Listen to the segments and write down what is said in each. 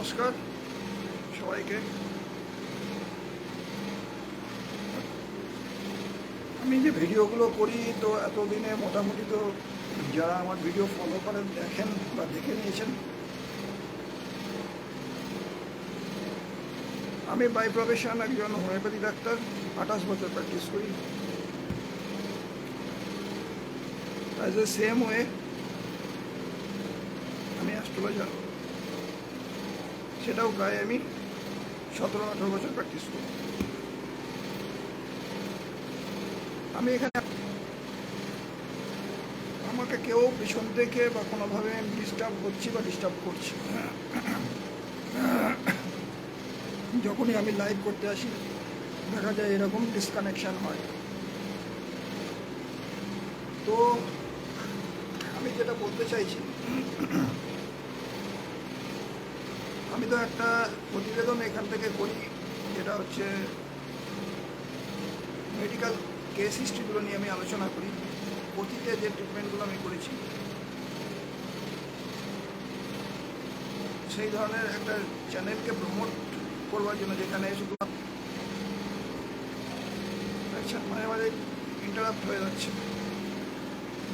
নমস্কার সবাইকে। আমি যে ভিডিওগুলো করি তো এতদিনে মোটামুটি তো যারা আমার ভিডিও ফলো করেন, দেখেন বা দেখে নিয়েছেন, আমি বাই প্রফেশন একজন হোমিওপ্যাথি ডাক্তার। 28 বছর প্র্যাকটিস করি। অ্যাজ এ সেম ওয়ে আমি অ্যাস্ট্রোলজার, সেটাও প্রায় আমি 17-18 বছর প্র্যাকটিস করি। আমি এখানে আমাকে কেউ পিছন থেকে বা কোনোভাবে ডিস্টার্ব করছি বা ডিস্টার্ব করছি, যখনই আমি লাইভ করতে আসি দেখা যায় এরকম ডিসকানেকশান হয়। তো আমি যেটা বলতে চাইছি, আমি তো একটা প্রতিবেদন এখান থেকে করি, যেটা হচ্ছে মেডিকেল কেস হিস্ট্রিগুলো নিয়ে আমি আলোচনা করি, অতীতে যে ট্রিটমেন্টগুলো আমি করেছি সেই ধরনের একটা চ্যানেলকে প্রমোট করবার জন্য, যেখানে শুধু আচ্ছা মাঝে মাঝে ইন্টারাপ্ট হয়ে যাচ্ছে,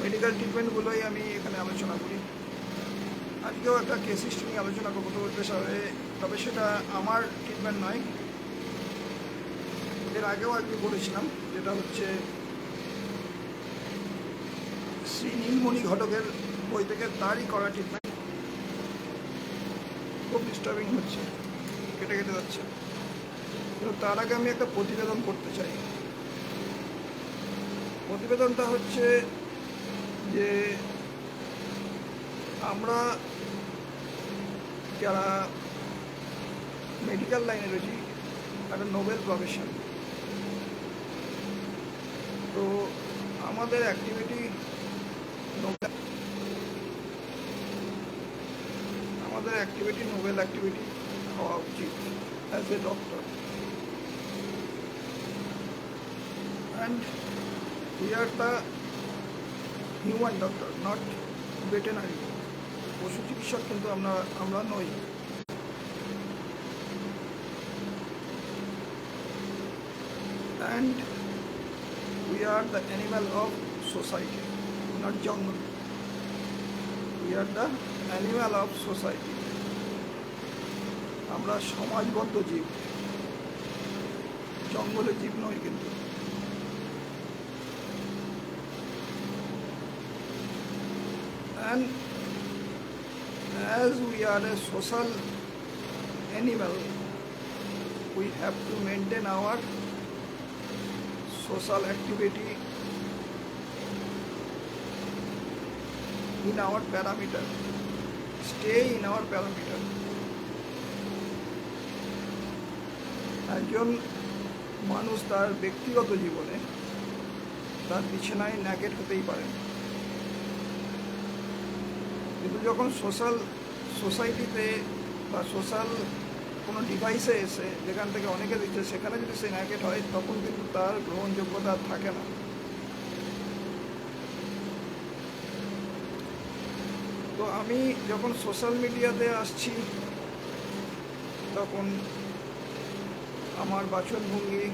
মেডিকেল ট্রিটমেন্টগুলোই আমি এখানে আলোচনা করি। আজকেও একটা কেস হিস্ট্রি নিয়ে আলোচনা করবো, তবে সেটা আমার ট্রিটমেন্ট নয়, এর আগেও একদিন বলেছিলাম, যেটা হচ্ছে শ্রী নীলমণি ঘটকের বই থেকে তারই করা ট্রিটমেন্ট। খুব ডিস্টার্বিং হচ্ছে, কেটে কেটে যাচ্ছে, কিন্তু তার আগে আমি একটা প্রতিবেদন করতে চাই। প্রতিবেদনটা হচ্ছে যে আমরা যারা মেডিকেল লাইনে রয়েছি, একটা নোবেল প্রফেশন, তো আমাদের অ্যাক্টিভিটি নোবেল অ্যাক্টিভিটি হওয়া উচিত as a doctor. And we are the human doctor, not veterinary. পশু চিকিৎসক কিন্তু আমরা নই। And we are the animal of society, not jungle. We are the animal of society. আমরা সমাজবদ্ধ জীব, জঙ্গলের জীব নই কিন্তু। And as we are a social animal, we have to maintain our social activity in our parameter, stay in our parameter. একজন মানুষ তার ব্যক্তিগত জীবনে তার বিছানায় ন্যাকেট হতেই পারে, কিন্তু যখন সোসাইটিতে বা সোশ্যাল কোনো ডিভাইসে এসে যেখান থেকে অনেকে দিচ্ছে, সেখানে যদি সে ন্যাকেট হয়, তখন কিন্তু তার গ্রহণযোগ্যতা থাকে না। তো আমি যখন সোশ্যাল মিডিয়াতে আসছি, তখন আমার বাচনভঙ্গি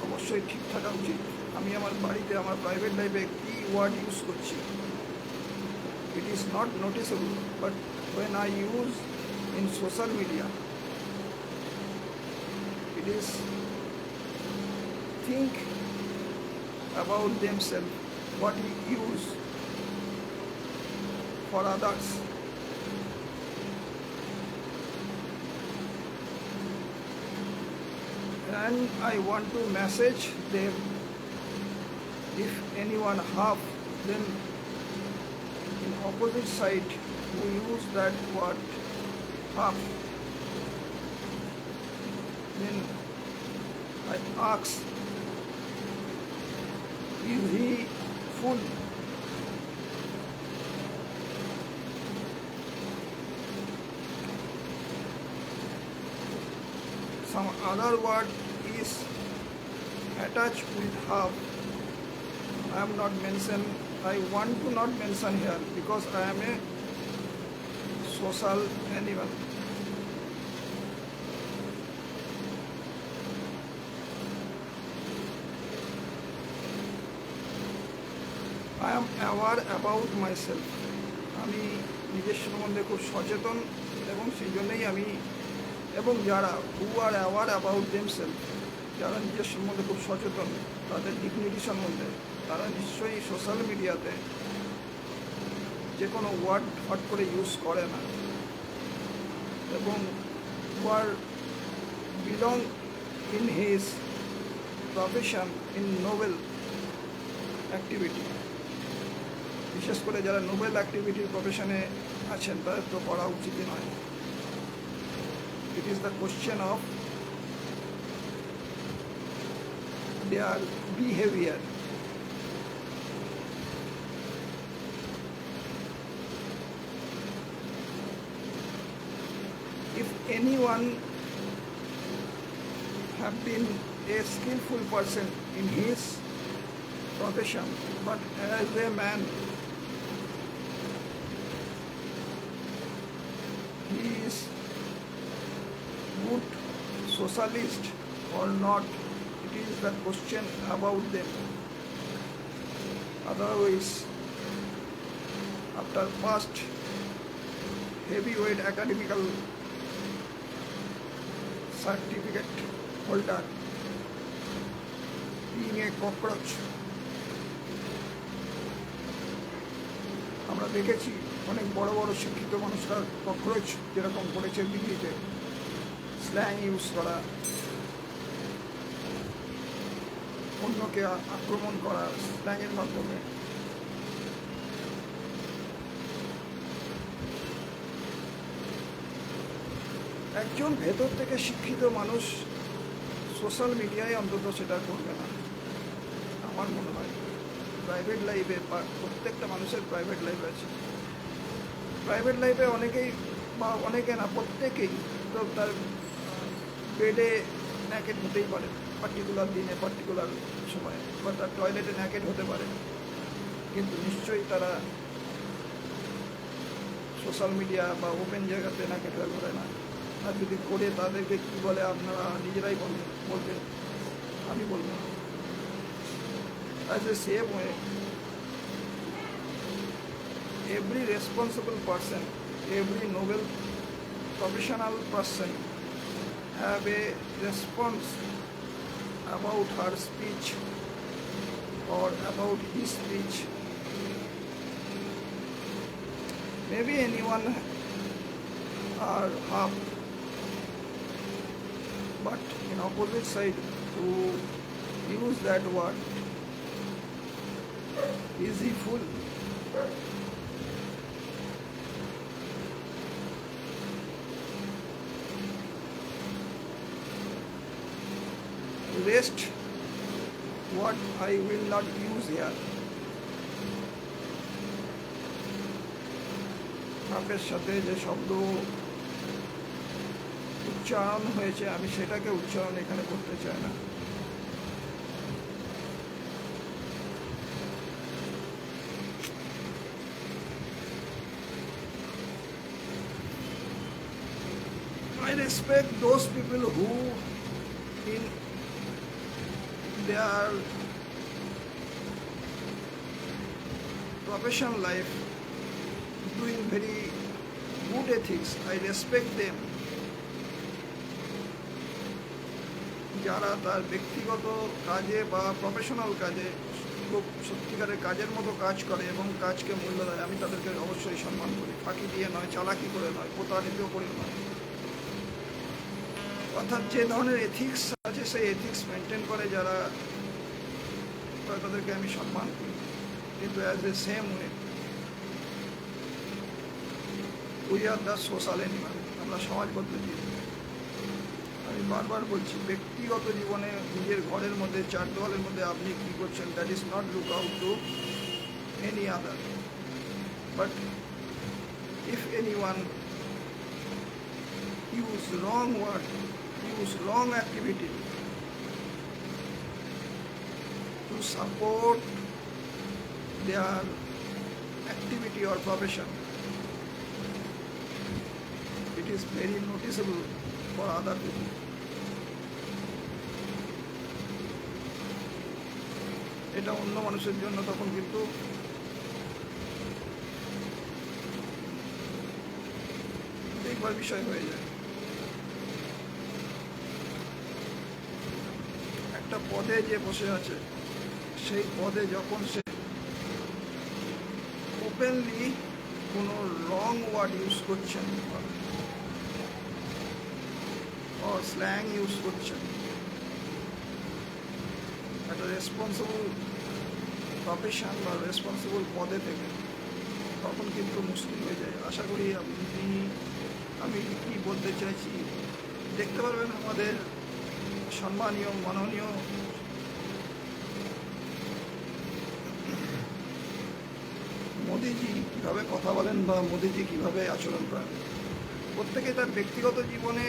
অবশ্যই ঠিক থাকা উচিত। আমি আমার বাড়িতে, আমার প্রাইভেট লাইফে কী ওয়ার্ড ইউজ করছি, it is not noticeable, but when I use in social media, it is think about themselves, what you use for others. And I want to message them, if anyone have, then in opposite side who use that word half, then I ask, is he full? Some other word is attached with half. I am not mention. I want to not mention here because I am a social animal. I am aware about myself. আমি নিজের সম্বন্ধে খুব সচেতন এবং সেই জন্যই আমি এবং যারা হু আর অ্যাওয়ার অ্যাবাউট দেমসেলফ, যারা নিজের সম্বন্ধে খুব সচেতন তাদের ডিগনিটি সম্বন্ধে, তারা নিশ্চয়ই সোশ্যাল মিডিয়াতে যে কোনো ওয়ার্ড হট করে ইউজ করে না এবং war belong in his profession in noble activity. বিশেষ করে যারা নোবেল অ্যাক্টিভিটির প্রফেশনে আছেন তাদের তো করা উচিতই নয়। It is the question of their behaviour. If anyone have been a skillful person in his profession, but as a man he is good socialist or not, it is the question about them. Otherwise, after past heavyweight academical certificate holder being a cockroach, আমরা দেখেছি অনেক বড় বড় শিক্ষিত মানুষরা cockroach যেরকম করেছে দিল্লিতে, স্ল্যাং ইউজ করা, অন্যকে আক্রমণ করা স্ল্যাংয়ের মাধ্যমে। একজন ভেতর থেকে শিক্ষিত মানুষ সোশ্যাল মিডিয়ায় অন্তত সেটা করবে না আমার মনে হয়। প্রাইভেট লাইফে প্রত্যেকটা মানুষের প্রাইভেট লাইফ আছে। প্রাইভেট লাইফে অনেকেই বা অনেকে না প্রত্যেকেই তো তার বেডে ন্যাকেট হতেই পারে পার্টিকুলার দিনে পার্টিকুলার সময়ে, বা তার টয়লেটে ন্যাকেট হতে পারে, কিন্তু নিশ্চয়ই তারা সোশ্যাল মিডিয়া বা ওপেন জায়গাতে ন্যাকেট হয়ে ঘোরে না। আর যদি করে তাদেরকে কী বলে আপনারা নিজেরাই বলবেন, আমি বলবো না। As the same way, every responsible person, every noble professional person have a response about her speech or about his speech. Maybe anyone are half, but in opposite side who use that word, is he fool? Rest what I will not use here. আপনার সাথে যে শব্দ উচ্চারণ হয়েছে আমি সেটাকে উচ্চারণ এখানে করতে চাই না। I respect those people who in their professional life doing very good ethics. I respect them. যারা তার ব্যক্তিগত কাজে বা প্রফেশনাল কাজে খুব সত্যিকারের কাজের মতো কাজ করে এবং কাজকে মূল্য দেয়, আমি তাদেরকে অবশ্যই সম্মান করি। ফাঁকি দিয়ে নয়, চালাকি করে নয়, প্রতারিত করে নয়। অর্থাৎ যে ধরনের এথিক্স আছে সেই এথিক্স মেনটেন করে যারা, তাদেরকে আমি সম্মান করি। কিন্তু as a same way we are the social animal, আমরা সমাজ বদলে। আমি বারবার বলছি, ব্যক্তিগত জীবনে নিজের ঘরের মধ্যে চার দেওয়ালের মধ্যে আপনি কী করছেন, that is not look out to any other. But if any one use wrong word, use wrong activity to support their activity or profession, is very noticeable for other people. এটা অন্য মানুষের জন্য তখন কিন্তু দেখবার বিষয় হয়ে যায়। একটা পদে যে বসে আছে সেই পদে যখন সে ওপেনলি কোনো রং ওয়ার্ড ইউজ করছেন ও স্ল্যাং ইউজ করছেন একটা রেসপন্সিবল প্রফেশন বা রেসপন্সিবল পদে থেকে, তখন কিন্তু মুশকিল হয়ে যায়। আশা করি আমি কি বলতে চাইছি দেখতে পারবেন আমাদের সম্মানীয় মাননীয় মোদিজি কীভাবে কথা বলেন বা মোদিজি কীভাবে আচরণ করেন। প্রত্যেকে তার ব্যক্তিগত জীবনে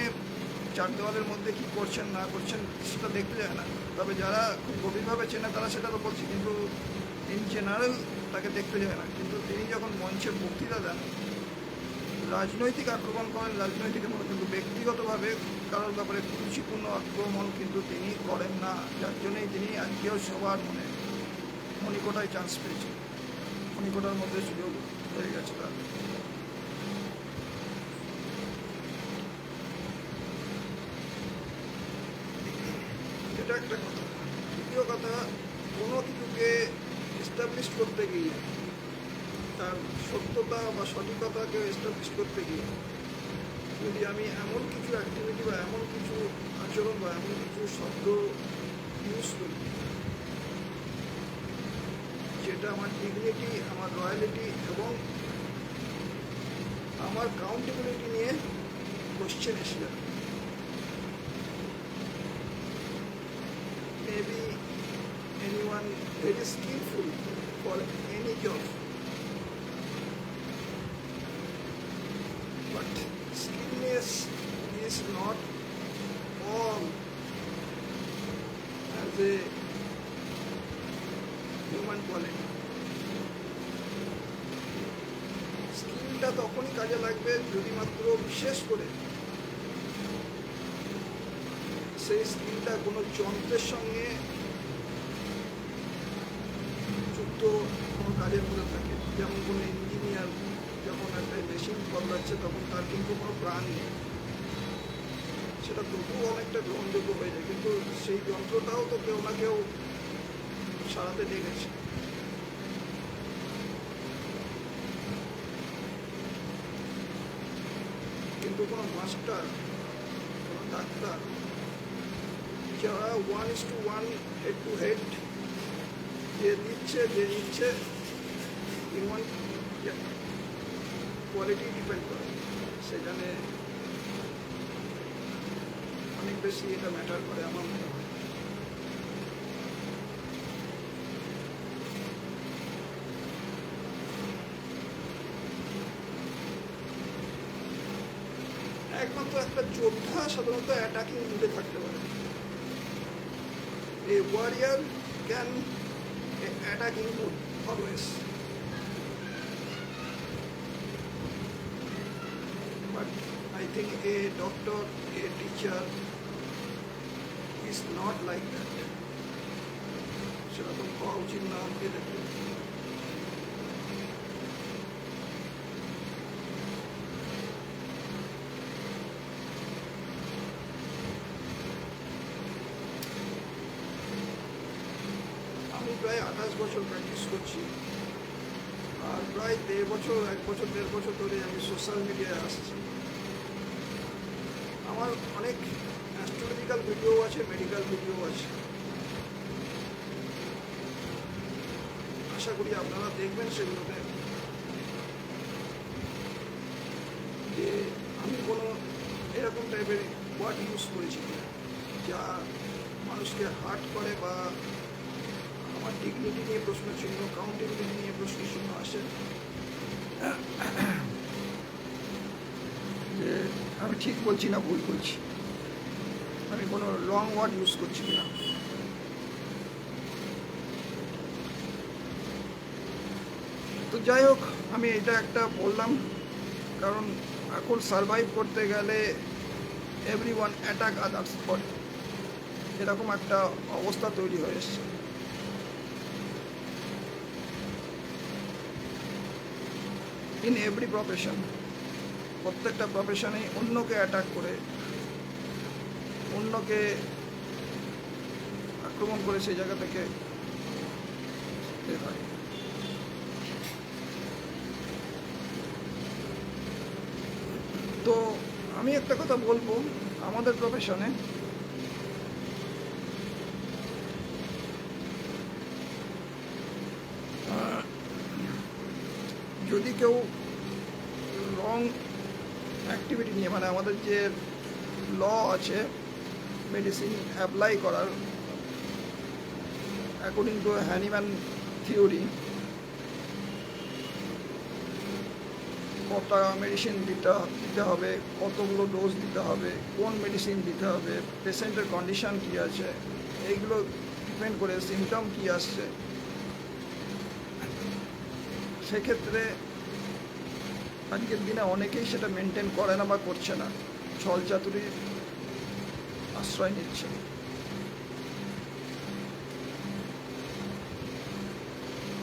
চার দেওয়ালের মধ্যে কী করছেন না করছেন সেটা দেখতে যায় না, তবে যারা খুব গভীরভাবে চেনে তারা সেটা তো বলছে, কিন্তু ইন জেনারেল তাকে দেখতে যায় না। কিন্তু তিনি যখন মঞ্চে বক্তৃতা দেন, রাজনৈতিক আক্রমণ করেন রাজনৈতিক মনে, কিন্তু ব্যক্তিগতভাবে কারোর ব্যাপারে কুরুচিপূর্ণ আক্রমণ কিন্তু তিনি করেন না, যার জন্যই তিনি আজকেও সবার মনে মণিকোটায় চান্স পেয়েছেন, মণিকোটার মধ্যে সুযোগ হয়ে গেছে তার। এটা একটা কথা। দ্বিতীয় কথা, কোনো কিছুকে এস্টাবলিশ করতে গিয়ে, তার সত্যতা বা সঠিকতাকে এস্টাবলিশ করতে গিয়ে যদি আমি এমন কিছু অ্যাক্টিভিটি বা এমন কিছু আচরণ বা এমন কিছু শব্দ ইউজ করি যেটা আমার ডিগনিটি, আমার রয়্যালিটি এবং আমার কাউন্টেবিলিটি নিয়ে কোশ্চেন এসে যাবে। Maybe anyone very skillful for any job, but skillness is not all as a human quality. স্কিলটা তখনই কাজে লাগবে যদি মাত্র বিশেষ করে সেই স্কিলটা কোনো যন্ত্রের সঙ্গে যুক্ত কোনো কাজের মধ্যে থাকে। যেমন কোনো ইঞ্জিনিয়ার যখন একটা মেশিন বদলাচ্ছে তখন তার কিন্তু কোনো প্রাণ নেই, সেটা তবুও অনেকটা গ্রহণযোগ্য হয়ে যায়, কিন্তু সেই যন্ত্রটাও তো কেউ না কেউ সারাতে লেগেছে। কিন্তু কোনো মাস্টার, কোনো ডাক্তার যারা 1:1 হেড টু হেড যে নিচ্ছে ইউম্যান কোয়ালিটি ডিপেন্ড করে, সেখানে অনেক বেশি এটা ম্যাটার করে আমার মনে হয়। একমাত্র একটা যোদ্ধা সাধারণত অ্যাটাকিং মুডে থাকতে পারে। A warrior can attack in mood always, but I think a doctor, a teacher is not like that. সেরকম হওয়া উচিত না আমাকে দেখতে। প্রায় 28 বছর প্র্যাকটিস করছি, আর প্রায় 1.5 বছর 1.5 বছর ধরে আমি সোশ্যাল মিডিয়ায় আসছি। আমার অনেক অ্যাস্ট্রোলজিক্যাল ভিডিও আছে, মেডিকেল ভিডিও আছে, আশা করি আপনারা দেখবেন সেগুলোতে যে আমি কোনো এরকম টাইপের ওয়ার্ড ইউজ করেছি যা মানুষকে হার্ট করে বা আমার ডিগনিটি নিয়ে প্রশ্ন চিহ্ন, কাউন্টেবিলিটি নিয়ে প্রশ্ন চিহ্ন আসে। যে আমি ঠিক বলছি না ভুল বলছি, আমি কোনো রং ওয়ার্ড ইউজ করছি না। তো যাই হোক, আমি এটা একটা বললাম কারণ এখন সারভাইভ করতে গেলে এভরি ওয়ান অ্যাটাক আদার্স করে, এরকম একটা অবস্থা তৈরি হয়ে এসছে। ইন এভরি প্রফেশন, প্রত্যেকটা প্রফেশনেই অন্যকে অ্যাটাক করে, অন্যকে আক্রমণ করে সেই জায়গা থেকে হয়। তো আমি একটা কথা বলবো, আমাদের প্রফেশনে যদি কেউ রং অ্যাক্টিভিটি নিয়ে, মানে আমাদের যে ল আছে মেডিসিন অ্যাপ্লাই করার অ্যাকর্ডিং টু হ্যানিম্যান থিওরি, কটা মেডিসিন দিতে হবে, কতগুলো ডোজ দিতে হবে, কোন মেডিসিন দিতে হবে, পেশেন্টের কন্ডিশন কী আছে, এইগুলো ডিপেন্ড করে সিমটম কী আসছে। সেক্ষেত্রে আজকের দিনে অনেকেই সেটা মেনটেন করে না বা করছে না, ছলচাতুরির আশ্রয় নিচ্ছে।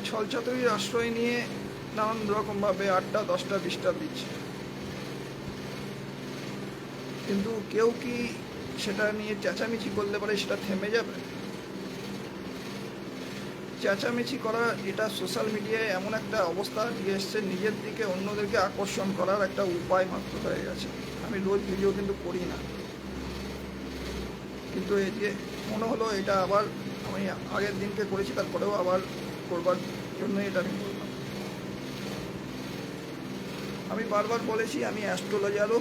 ছলচাতুরির আশ্রয় নিয়ে নানান রকমভাবে 8টা 10টা 20টা দিচ্ছে, কিন্তু কেউ কি সেটা নিয়ে চেঁচামেচি করলে পরে সেটা থেমে যাবে? চেঁচামেচি করা, এটা সোশ্যাল মিডিয়ায় এমন একটা অবস্থা দিয়ে এসছে, নিজের দিকে অন্যদেরকে আকর্ষণ করার একটা উপায় মাত্র হয়ে গেছে। আমি রোজ ভিডিও কিন্তু করি না, কিন্তু এই যে মনে হলো এটা আবার আমি আগের দিনকে করেছি, তারপরেও আবার করবার জন্য এটা আমি বললাম। আমি বারবার বলেছি আমি অ্যাস্ট্রোলজারও,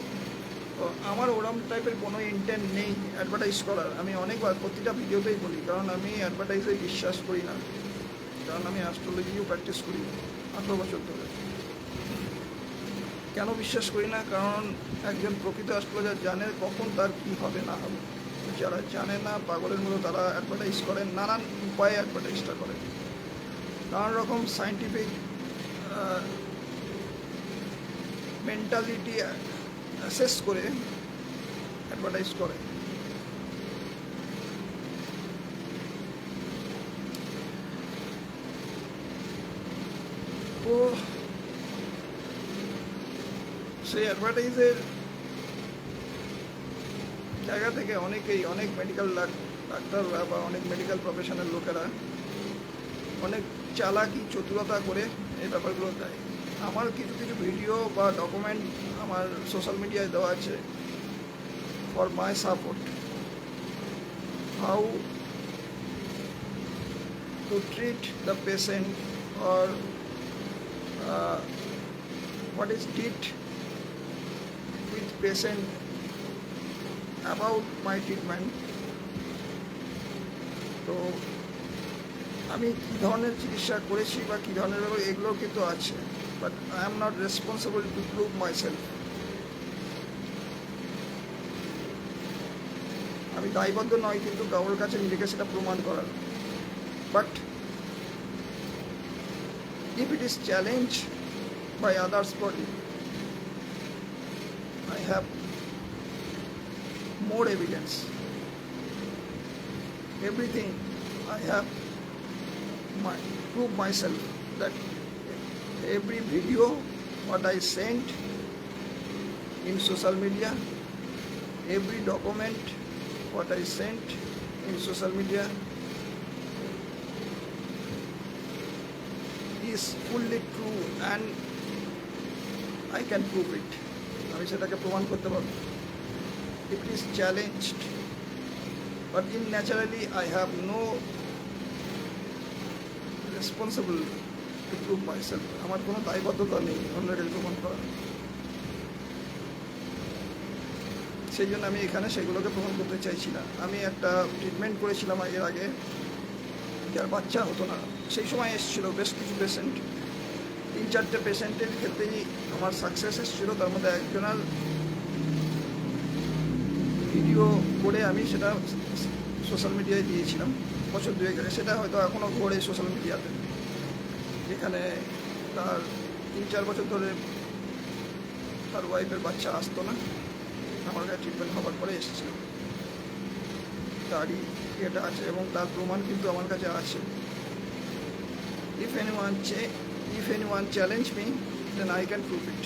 তো আমার ওরম টাইপের কোনো ইন্টেন্ট নেই অ্যাডভার্টাইজ করার। আমি অনেকবার প্রতিটা ভিডিওতেই বলি, কারণ আমি অ্যাডভার্টাইজে বিশ্বাস করি না, কারণ আমি অ্যাস্ট্রোলজিও প্র্যাকটিস করি 18 বছর ধরে। কেন বিশ্বাস করি না? কারণ একজন প্রকৃত অ্যাস্ট্রোলজার জানে কখন তার কী হবে না হবে। যারা জানে না, পাগলের মতো তারা অ্যাডভার্টাইজ করেন, নানান উপায়ে অ্যাডভার্টাইজটা করেন, নানান রকম সায়েন্টিফিক মেন্টালিটি অ্যাসেস করে অ্যাডভার্টাইজ করে। তো সেই অ্যাডভার্টাইজের জায়গা থেকে অনেকেই, অনেক মেডিকেল ডাক্তাররা বা অনেক মেডিকেল প্রফেশনের লোকেরা অনেক চালাকি চতুরতা করে এই ব্যাপারগুলো দেয়। আমার কিছু কিছু ভিডিও বা ডকুমেন্ট আমার সোশ্যাল মিডিয়ায় দেওয়া আছে for my support, how to treat the patient or what is did with patient about my treatment. তো আমি কী ধরনের চিকিৎসা করেছি বা কী ধরনের ব্যাপার এগুলো কিন্তু আছে, but I am not responsible to prove my self. আমি দায়বদ্ধ নয় কিন্তু কারোর কাছে নিজেকে সেটা প্রমাণ করার। But if it is challenged by others body, I have more evidence. Everything I have prove myself that every video what I sent in social media, every document what I sent in social media is fully true and I can prove it. আমি সেটাকে প্রমাণ করতে পারবো। If it is challenged, but in naturally I have no responsible to prove myself. আমার কোনো দায়বদ্ধতা নেই অন্যকে প্রমাণ করার। সেই জন্য আমি এখানে সেগুলোকে প্রমাণ করতে চাইছি না। আমি একটা ট্রিটমেন্ট করেছিলাম এর আগে, যার বাচ্চা হতো না, সেই সময় এসেছিলো বেশ কিছু পেশেন্ট, 3-4টে পেশেন্টের ক্ষেত্রেই আমার সাকসেস এসেছিলো। তার মধ্যে একজনের ভিডিও করে আমি সেটা সোশ্যাল মিডিয়ায় দিয়েছিলাম বছর 2 আগে। সেটা হয়তো এখনও ঘোরে সোশ্যাল মিডিয়াতে, যেখানে তার 3-4 বছর ধরে তার ওয়াইফের বাচ্চা আসতো না, আমার কাছে ট্রিটমেন্ট হওয়ার পরে এসেছিল। তারই এটা আছে এবং তার প্রমাণ কিন্তু আমার কাছে আছে। if anyone challenge me, then I can prove it.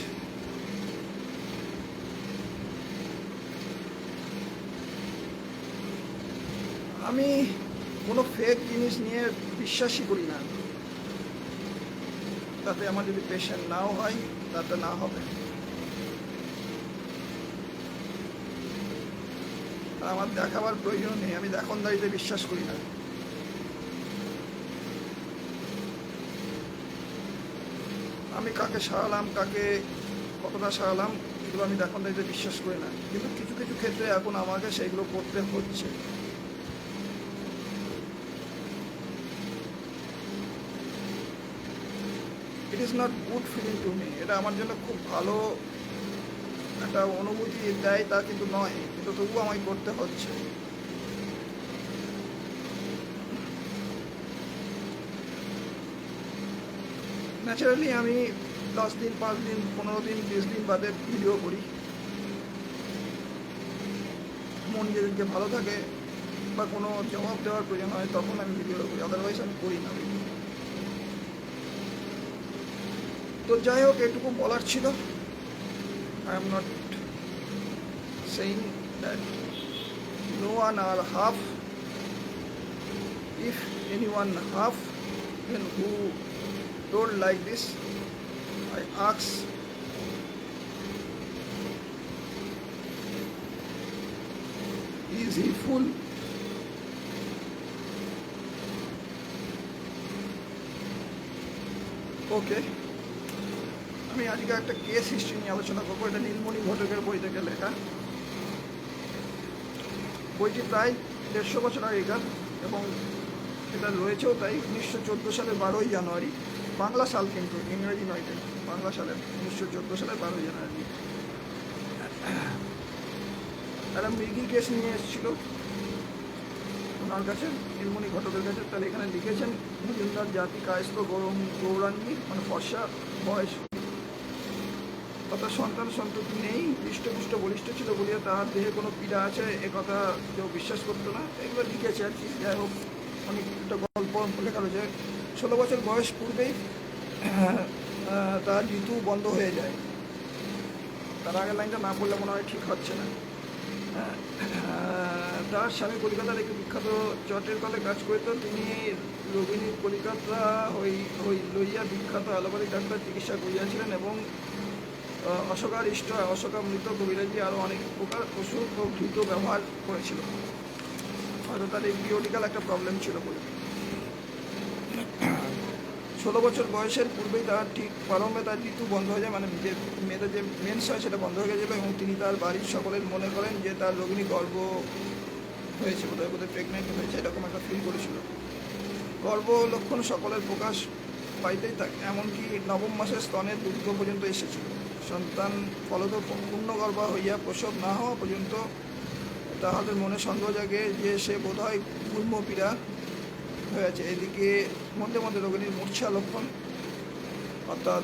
আমি কোনো ফেক জিনিস নিয়ে বিশ্বাসই করি না। তাতে আমার যদি পেশেন্ট নাও হয়, তাতে না হবে। আর আমার দেখাবার প্রয়োজন নেই, আমি দেখনদারিতে বিশ্বাস করি না। আমি কাকে সারালাম, কাকে কতটা সারালাম, এগুলো আমি দেখনদারিতে বিশ্বাস করি না। কিন্তু কিছু কিছু ক্ষেত্রে এখন আমাকে সেইগুলো করতে হচ্ছে। It is not good feeling to me. এটা আমার জন্য খুব ভালো একটা অনুভূতি দেয় তা কিন্তু নয়, কিন্তু তবুও আমাকে করতে হচ্ছে। ন্যাচারালি আমি 10 দিন, 5 দিন, 15 দিন, 20 দিন বাদে ভিডিও করি। মন যেদিনকে ভালো থাকে বা কোনো জবাব দেওয়ার প্রয়োজন হয় তখন আমি ভিডিও করি, আদারওয়াইজ আমি করি না। তো যাই হোক, এটুকু বলার ছিল। I am not saying that no one are half. If anyone half, then who told like this, I ask, is he full? ওকে, আমি আজকে একটা কেস হিস্ট্রি নিয়ে আলোচনা করবো। এটা নীলমণি ঘটকের বই থেকে লেখা। বইটি প্রায় 150 বছর আগেকার এবং এটা রয়েছেও তাই 1914 সালের 12ই জানুয়ারি। বাংলা সাল কিন্তু, ইংরেজি নয়, বাংলা সালের 1914 সালের 12ই জানুয়ারি। একটা মৃগী কেস নিয়ে এসেছিল ওনার কাছে, নীলমণি ঘটকের কাছে। তাহলে এখানে লিখেছেন, মজুমদার জাতি কায়স্থ গৌরাঙ্গী, মানে ফর্সা বয়স, অর্থাৎ সন্তান সন্ততি নেই, হৃষ্টপুষ্ট বলিষ্ঠ ছিল বলিয়া তাহার দেহে কোনো পীড়া আছে এ কথা কেউ বিশ্বাস করতো না। এগুলো লিখেছে আর কি। যাই হোক, অনেকটা গল্প লেখা রয়েছে। 16 বছর বয়স পূর্বেই তার ঋতু বন্ধ হয়ে যায়। তার আগের লাইনটা না বললে মনে হয় ঠিক হচ্ছে না। তার স্বামী কলিকাতার একটি বিখ্যাত চটের কলে কাজ করিত। তিনি রোগিণী কলিকাতা লইয়া বিখ্যাত অ্যালোপ্যাথিক ডাক্তার চিকিৎসা করিয়াছিলেন এবং অশোকারিষ্ট, অশোকামৃত, কবিরাজি আরও অনেক প্রকার ওষুধ ও ঘৃত ব্যবহার করেছিল। হয়তো তার এই পিরিয়ডিক্যাল একটা প্রবলেম ছিল বলে। 16 বছর বয়সের পূর্বেই তার ঠিক প্রারম্ভে তার ঋতু বন্ধ হয়ে যায়, মানে যে মেয়েদের যে মেন্স হয় সেটা বন্ধ হয়ে গেছিলো এবং তিনি তার বাড়ির সকলের মনে করেন যে তার রোগিণী গর্ভ হয়েছে, বোধহয় প্রেগনেন্ট হয়েছে, এরকম একটা ফিল করেছিল। গর্ভ লক্ষণ সকলের প্রকাশ পাইতেই থাকে, এমনকি 9ম মাসের স্তনের দুর্গ পর্যন্ত এসেছিল। সন্তান ফলত পূর্ণগর্ভা হইয়া প্রসব না হওয়া পর্যন্ত তাহাদের মনে সন্দেহ জাগে যে সে বোধহয় গুল্মপীড়া হয়েছে। এদিকে মধ্যে মধ্যে রোগিণীর মূর্ছা লক্ষণ, অর্থাৎ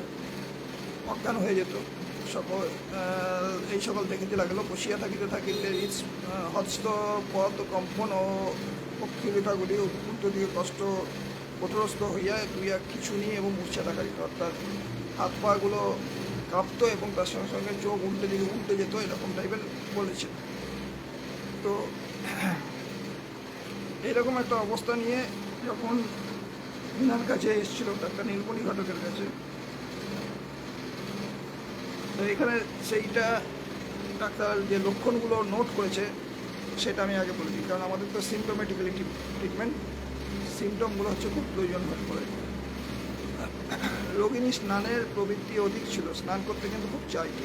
অজ্ঞান হয়ে যেত। এই সকল দেখিতে লাগলো। বসিয়া থাকিতে থাকিতে হস্ত পদ কম্পন ও পক্ষীরেখাগুলি উত্তর দিকে কষ্ট কঠোরস্থ হইয়া দুইয়া খিঁচুনি এবং মূর্ছা দেখা দিত, অর্থাৎ হাত পাগুলো কাঁপতো এবং তার সঙ্গে সঙ্গে চোখ উল্টে দিকে উল্টে যেত, এরকম টাইপের বলেছে। তো এইরকম একটা অবস্থা নিয়ে যখন ইনার কাছে এসেছিল ডাক্তার নীলমণি ঘটকের কাছে, তো এখানে সেইটা ডাক্তার যে লক্ষণগুলো নোট করেছে সেটা আমি আগে বলে দিই, কারণ আমাদের তো সিমটোমেটিক্যালি ট্রিটমেন্ট, সিমটমগুলো হচ্ছে খুব প্রয়োজন হয়ে পড়ে। রোগিণী স্নানের প্রবৃত্তি অধিক ছিল, স্নান করতে কিন্তু খুব চাইত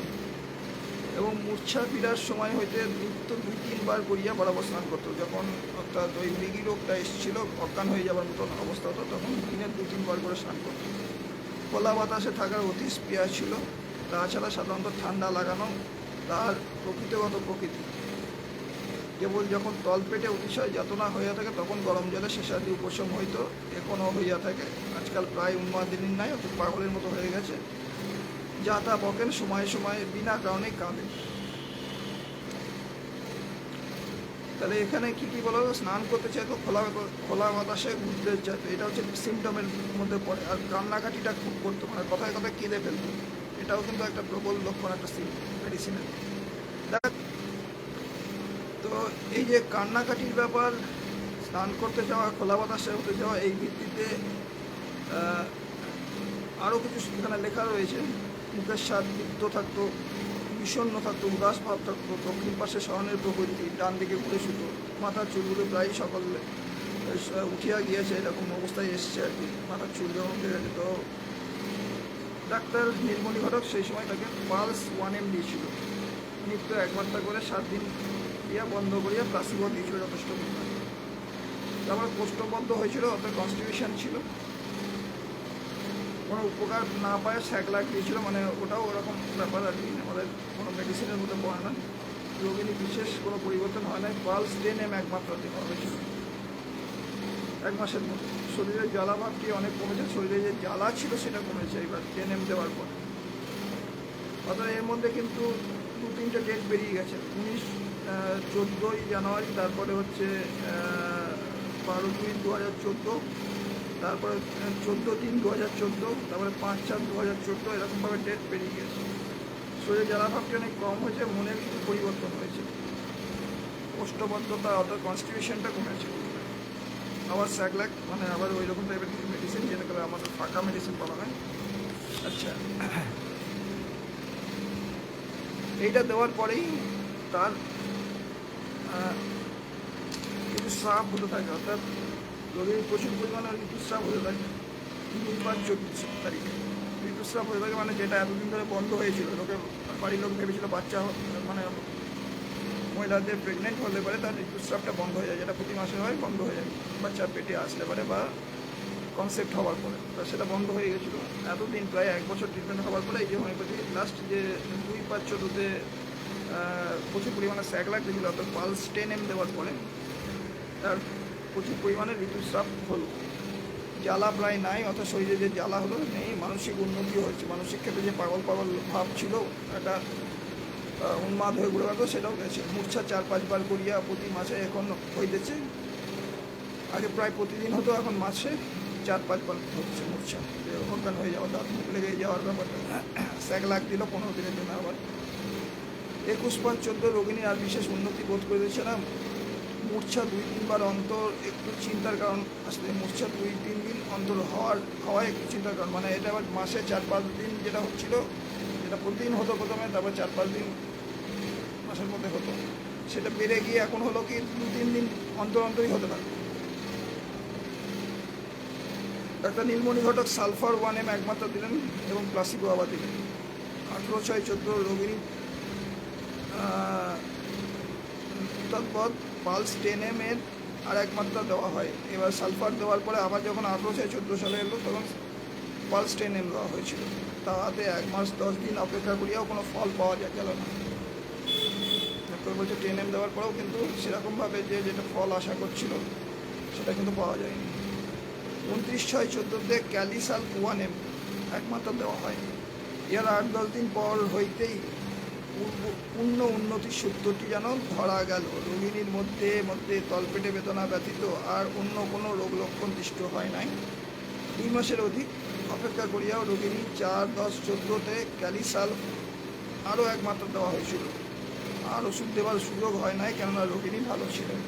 এবং মূর্ছা পীড়ার সময় হইতে নিত্য 2-3 বার করিয়া বরাবর স্নান করতো। যখন অর্থাৎ ওই মৃগী রোগটা এসেছিল, অজ্ঞান হয়ে যাবার মতন অবস্থা হতো, তখন দিনে 2-3 বার করে স্নান করতো। খোলা বাতাসে থাকার অতি স্পৃহা ছিল। তাছাড়া সাধারণত ঠান্ডা লাগানো তার প্রকৃতিগত প্রকৃতি। কেবল যখন তলপেটে অতিশয় যাতনা হইয়া থাকে তখন গরম জলে শেষাদি উপশম হইতো, এখনও হইয়া থাকে। আজকাল প্রায় উন্মাদিনীর নাই, অত পাগলের মতো হয়ে গেছে। যা তা বকেন, সময়ে সময়ে বিনা কারণে কাঁদেন। তাহলে এখানে কি কি বলা হলো, স্নান করতে চাইতো, খোলা বাতাসে ঘুরতে চাইতো, এটা হচ্ছে সিমটমের মধ্যে পড়ে। আর কান্নাকাটিটা খুব করতো, মানে কথায় কথায় কেঁদে ফেলতো, এটাও কিন্তু একটা প্রবল লক্ষণ একটা মেডিসিনের। তো এই যে কান্নাকাটির ব্যাপার, স্নান করতে যাওয়া, খোলা বাতাসে হতে যাওয়া, এই ভিত্তিতে আরও কিছু এখানে লেখা রয়েছে। মুখের স্বাদ লিপ্ত থাকতো, বিষণ্ণ থাকতো, উদাস ভাব থাকতো, দক্ষিণ পাশে শয়নের প্রবৃত্তি, ডান দিকে ঘুরে শুতো, মাথার চুলগুলো প্রায় সকল উঠিয়া গিয়েছে, এরকম অবস্থায় এসছে আর কি, মাথার চুল যেমন উঠে গেছে। তো ডাক্তার নীলমণি ঘটক সেই সময় তাকে পালস 1M দিয়েছিল, নিত্য 1 মাত্রা করে 7 দিন দিয়া বন্ধ করিয়া প্লাসিবো দিয়েছিল যথেষ্ট পরিমাণে। তারপরে কোষ্ঠবদ্ধ হয়েছিল, অর্থাৎ কনস্টিটিউশন ছিল, কোনো উপকার না পায় স্যাকলাক দিয়েছিল, মানে ওটাও ওরকম ব্যাপার আর কি, আমাদের কোনো মেডিসিনের মধ্যে পড়ে না। রোগিনী বিশেষ কোনো পরিবর্তন হয় না, পালস 10M 1 মাত্রা দেওয়া হয়েছিল 1 মাসের মধ্যে। শরীরের জ্বালা ভাবটি অনেক কমেছে, শরীরে যে জ্বালা ছিল সেটা কমেছে এবার 10M দেওয়ার পর। অর্থাৎ এর মধ্যে কিন্তু 2-3টে ডেট বেরিয়ে গেছে, 14 জানুয়ারি, তারপরে হচ্ছে 12/2/2014, তারপরে 14/3/2014, তারপরে 5/4/2014, এরকমভাবে ডেট বেরিয়ে গেছে। শরীরে জ্বালাভাবটি অনেক কম হয়েছে, মনের কিছু পরিবর্তন হয়েছে, কোষ্ঠবদ্ধতা অর্থাৎ কনস্টিটিউশনটা কমেছে। আবার স্যাকলাক, মানে আবার ওই রকম টাইপের মেডিসিন, যেটাকে আমাদের ফাঁকা মেডিসিন বলা হয়। আচ্ছা, এইটা দেওয়ার পরেই তার ঋতুস্রাব হতে থাকে, অর্থাৎ রোগীর প্রচুর পরিমাণে ঋতুস্রাব হতে থাকে। 2/24 তারিখে ঋতুস্রাব হতে থাকে, মানে যেটা এতদিন ধরে বন্ধ হয়েছিল, বাড়ির লোক ভেবেছিল বাচ্চা, মানে মহিলাদের প্রেগনেন্ট হলে পরে তার ঋতুস্রাবটা বন্ধ হয়ে যায়, যেটা প্রতি মাসে হয়, বন্ধ হয়ে যায় বাচ্চার পেটে আসলে পারে বা কনসেপ্ট হওয়ার পরে। তা সেটা বন্ধ হয়ে গেছিলো এতদিন, প্রায় 1 বছর ট্রিটমেন্ট হওয়ার পরে এই যে হোমিওপ্যাথি লাস্ট যে 2/14 প্রচুর পরিমাণে স্যাকলাক দিয়েছিল, অর্থাৎ পালস 10M দেওয়ার পরে তার প্রচুর পরিমাণে ঋতুস্রাব হলো, জ্বালা প্রায় নাই, অর্থাৎ শরীরে যে জ্বালা হলো নেই, মানসিক উন্নতিও হয়েছে, মানসিক ক্ষেত্রে যে পাগল পাগল ভাব ছিল, একটা উন্মাদ হয়ে ঘুরে বেড়াতো, সেটাও গেছে। মূর্ছা 4-5 বার করিয়া প্রতি মাসে এখন হইতেছে, আগে প্রায় প্রতিদিন হতো, এখন মাসে 4-5 বার হচ্ছে মূর্ছা, যে অজ্ঞান হয়ে যাওয়া, দাঁত মুখ লেগে যাওয়ার ব্যাপারটা। স্যাকলাক দিল 15 দিনের জন্য। আবার 21/14 রোগিণীর আর বিশেষ উন্নতি বোধ করে দিচ্ছে না, মূর্ছা 2-3 বার অন্তর একটু চিন্তার কারণ আসলে, মূর্ছা 2-3 দিন অন্তর হওয়ায় একটু চিন্তার কারণ, মানে এটা আবার মাসে 4-5 দিন যেটা হচ্ছিল, যেটা প্রতিদিন হতো প্রথমে, তারপর 4-5 দিন মাসের মধ্যে হতো, সেটা বেড়ে গিয়ে এখন হলো কি 2-3 দিন অন্তরই হতে পারে। ডাক্তার নীলমণি ঘটক সালফার 1M 1 মাত্রা দিলেন এবং প্লাসিবো আবার দিলেন। 18/6/14 রোগিণী তৎপদ পালস 10M এর আর 1 মাত্রা দেওয়া হয়। এবার সালফার দেওয়ার পরে আবার যখন 18/6/14 সালে এলো, তখন পালস 10M দেওয়া হয়েছিল। তাতে 1 মাস 10 দিন অপেক্ষা করিয়াও কোনো ফল পাওয়া গেল না। ডাক্তার বলছে 10M দেওয়ার পরেও কিন্তু সেরকমভাবে যেটা ফল আশা করছিল সেটা কিন্তু পাওয়া যায়নি। 29/6/14 ক্যালিসাল 1M 1 মাত্রা দেওয়া হয়। এর 8-10 দিন পর হইতেই পূর্ণ উন্নতির সূত্রটি যেন ধরা গেল। রোগিণীর মধ্যে তলপেটে বেদনা ব্যতীত আর অন্য কোনো রোগ লক্ষণ দৃষ্ট হয় নাই। 2 মাসের অধিক অপেক্ষা করিয়াও রোগিণী 4-10/14 ক্যালিসাল আরও 1 মাত্রা দেওয়া হয়েছিল। আর ওষুধ দেওয়ার সুযোগ হয় নাই, কেননা রোগিণী ভালো ছিলেন।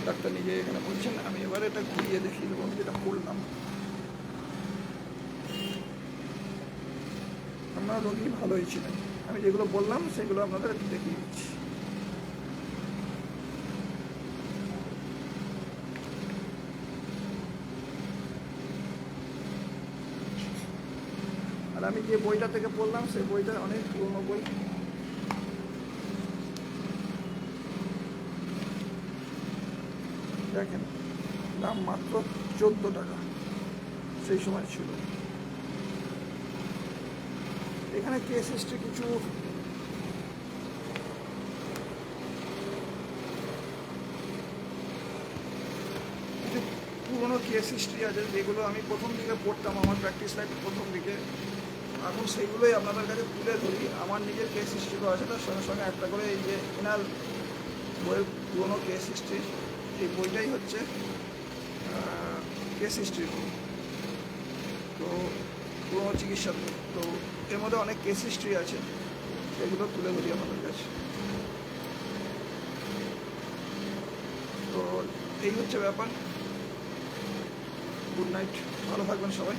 ডাক্তার নিজে এখানে বলছেন। আমি এবারে এটা ঘুরিয়ে দেখিয়ে দেবো, যেটা পড়লাম। আমরা রোগী ভালোই ছিলেন, আমি যেগুলো বললাম সেগুলো আপনাদের একটু দেখিয়ে দিচ্ছি। আর আমি যে বইটা থেকে পড়লাম সেই বইটা অনেক পুরনো বই। দেখেন, দাম মাত্র 14 টাকা সেই সময় ছিল। এখানে কেস হিস্ট্রি কিছু পুরনো কেস হিস্ট্রি আছে, যেগুলো আমি প্রথম দিকে পড়তাম আমার প্র্যাকটিস লাইফের প্রথম দিকে। এখন সেইগুলোই আপনাদের কাছে তুলে ধরি। আমার নিজের কেস হিস্ট্রিও আছে, তার সঙ্গে সঙ্গে একটা করে এই যে এনার বইয়ের পুরোনো কেস হিস্ট্রি, এই বইটাই হচ্ছে কেস হিস্ট্রি বই। তো পুরোনো চিকিৎসা বই, তো এর মধ্যে অনেক কেস হিস্ট্রি আছে, সেগুলো তুলে ধরি আমাদের কাছে। তো এই হচ্ছে ব্যাপার। গুড নাইট, ভালো থাকবেন সবাই।